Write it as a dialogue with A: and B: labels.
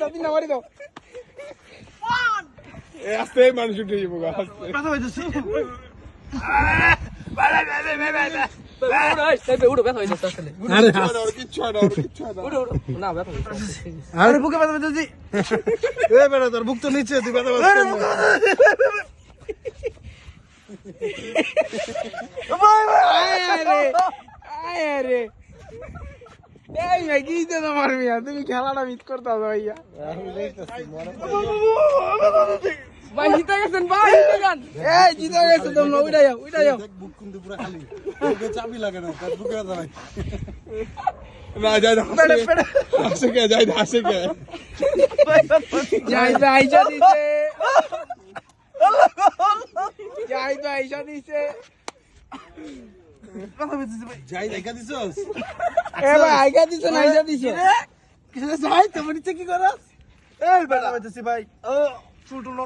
A: তিনটা মারি দাও আস্তে মানুষ উঠে যাবো
B: বুকে ব্যথা পেতেছি তোর বুক তো নিচে তুই ব্যথা
A: তুমি খেলাটা মিস করতে হবে ভাইয়া ভাই জিতে গেছেন ভাই জিতে গেছে তোমরা উঠে যাও
B: বুক কিন্তু পুরো খালি চাবি লাগে না বুকে ব্যথা ভাই
A: না যাই হাসে কে যাই হাসে কে যাই আইসা দিছে যাই তো আইসা দিছে
B: যাই দেখা দিছস
A: এ ভাই আইগা দিছ না আইসা দিছে
B: কিছু যাই তোমার ইচ্ছে কি করস এই ব্যথা পেতেছি ভাই ও চুল টুল